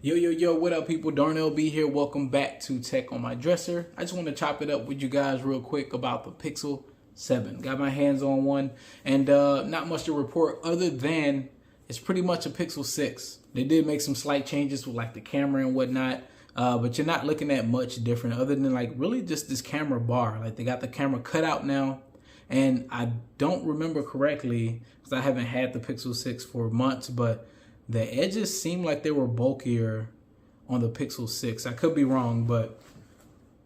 Yo, what up, people? Darnell B here. Welcome back to Tech on My Dresser. I just want to chop it up with you guys real quick about the Pixel 7. Got my hands on one, and not much to report other than it's pretty much a Pixel 6. They did make some slight changes with like the camera and whatnot, but you're not looking at much different other than like really just this camera bar. Like they got the camera cut out now, and I don't remember correctly because I haven't had the Pixel 6 for months, but the edges seem like they were bulkier on the Pixel 6. I could be wrong, but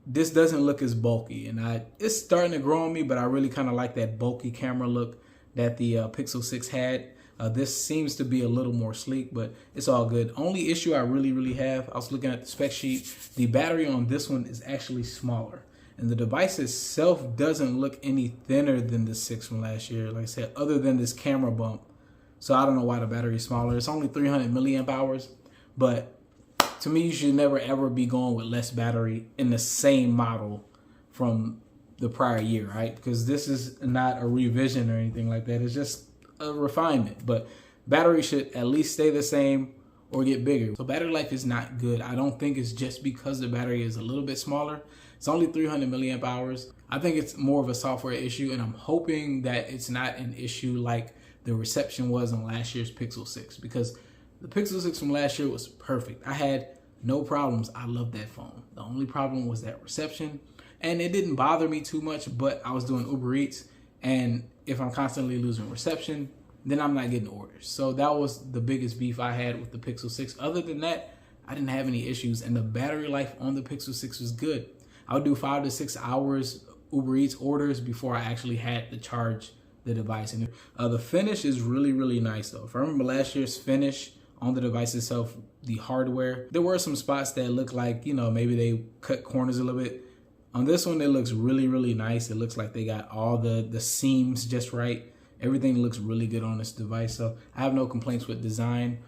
this doesn't look as bulky, and it's starting to grow on me, but I really kind of like that bulky camera look that the Pixel 6 had. This seems to be a little more sleek, but it's all good. Only issue I really have, I was looking at the spec sheet, the battery on this one is actually smaller, and the device itself doesn't look any thinner than the 6 from last year, like I said, other than this camera bump. So I don't know why the battery is smaller. It's only 300 milliamp hours, but to me, you should never ever be going with less battery in the same model from the prior year, right? Because this is not a revision or anything like that. It's just a refinement, but battery should at least stay the same or get bigger. So battery life is not good. I don't think it's just because the battery is a little bit smaller. It's only 300 milliamp hours. I think it's more of a software issue, and I'm hoping that it's not an issue like the reception was on last year's Pixel 6, because the Pixel 6 from last year was perfect. I had no problems. I love that phone. The only problem was that reception, and it didn't bother me too much, but I was doing Uber Eats, and if I'm constantly losing reception, then I'm not getting orders. So that was the biggest beef I had with the Pixel 6. Other than that, I didn't have any issues, and the battery life on the Pixel 6 was good. I would do 5 to 6 hours Uber Eats orders before I actually had to charge the device. And the finish is really nice though. If I remember last year's finish on the device itself, the hardware, there were some spots that looked like, you know, maybe they cut corners a little bit. On this one, it looks really nice. It looks like they got all the seams just right. Everything looks really good on this device, so I have no complaints with design.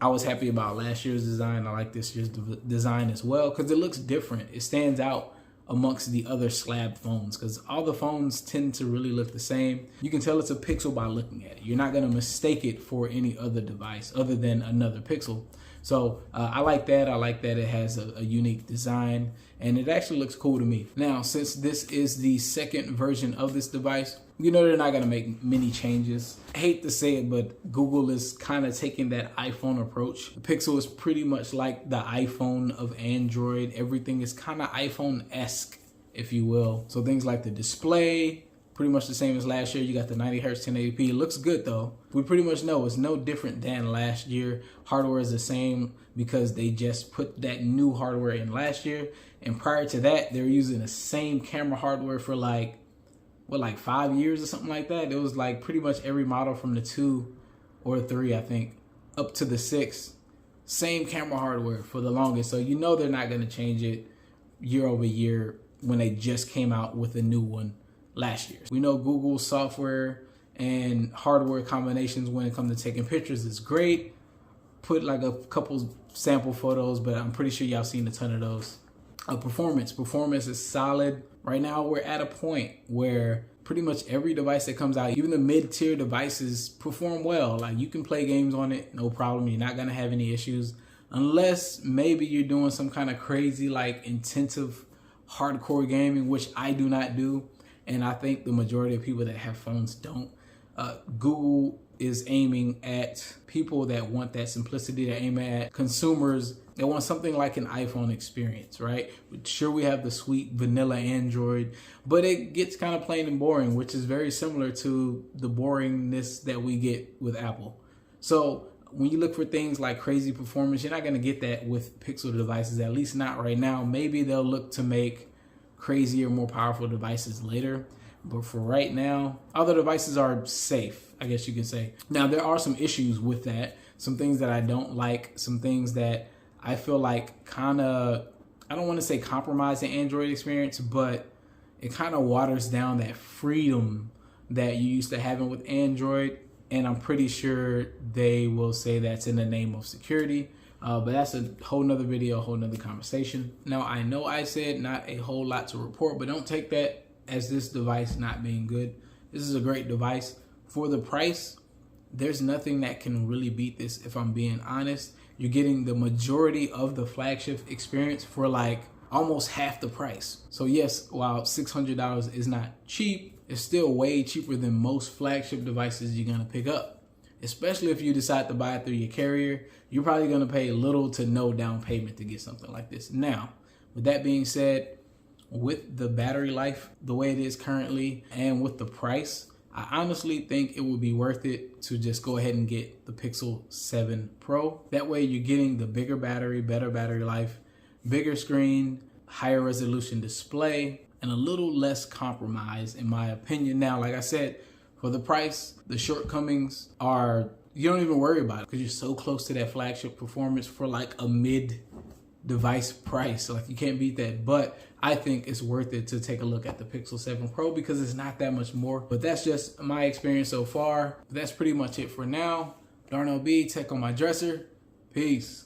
I was happy about last year's design. I like this year's design as well because it looks different. It stands out amongst the other slab phones because all the phones tend to really look the same. You can tell it's a Pixel by looking at it. You're not going to mistake it for any other device other than another Pixel. So I like that. I like that it has a unique design, and it actually looks cool to me. Now, since this is the second version of this device, you know they're not going to make many changes. I hate to say it, but Google is kind of taking that iPhone approach. The Pixel is pretty much like the iPhone of Android. Everything is kind of iPhone-esque, if you will. So things like the display, pretty much the same as last year. You got the 90 Hz 1080p. It looks good though. We pretty much know it's no different than last year. Hardware is the same because they just put that new hardware in last year. And prior to that, they were using the same camera hardware for like 5 years or something like that. It was like pretty much every model from the 2 or 3, I think, up to the 6. Same camera hardware for the longest. So you know they're not going to change it year over year when they just came out with a new one last year. We know Google's software and hardware combinations when it comes to taking pictures is great. Put like a couple sample photos, but I'm pretty sure y'all seen a ton of those. Performance is solid. Right now we're at a point where pretty much every device that comes out, even the mid-tier devices, perform well. Like you can play games on it, no problem. You're not gonna have any issues unless maybe you're doing some kind of crazy like intensive hardcore gaming, which I do not do. And I think the majority of people that have phones don't. Google is aiming at people that want that simplicity. They're aiming at consumers that want something like an iPhone experience, right? Sure, we have the sweet vanilla Android, but it gets kind of plain and boring, which is very similar to the boringness that we get with Apple. So when you look for things like crazy performance, you're not going to get that with Pixel devices, at least not right now. Maybe they'll look to make crazier, more powerful devices later. But for right now, other devices are safe, I guess you can say. Now, there are some issues with that. Some things that I don't like, some things that I feel like kind of, I don't want to say compromise the Android experience, but it kind of waters down that freedom that you used to having with Android. And I'm pretty sure they will say that's in the name of security. But that's a whole nother video, a whole nother conversation. Now, I know I said not a whole lot to report, but don't take that as this device not being good. This is a great device. For the price, there's nothing that can really beat this, if I'm being honest. you're getting the majority of the flagship experience for like almost half the price. So yes, while $600 is not cheap, it's still way cheaper than most flagship devices you're gonna pick up. Especially if you decide to buy it through your carrier, you're probably gonna pay little to no down payment to get something like this. Now, with that being said, with the battery life the way it is currently and with the price, I honestly think it would be worth it to just go ahead and get the Pixel 7 Pro. That way you're getting the bigger battery, better battery life, bigger screen, higher resolution display, and a little less compromise in my opinion. Now, like I said, for the price, the shortcomings are, you don't even worry about it because you're so close to that flagship performance for like a mid device price. Like you can't beat that. But I think it's worth it to take a look at the Pixel 7 Pro because it's not that much more. But that's just my experience so far. That's pretty much it for now. Darnell B, Tech on My Dresser. Peace.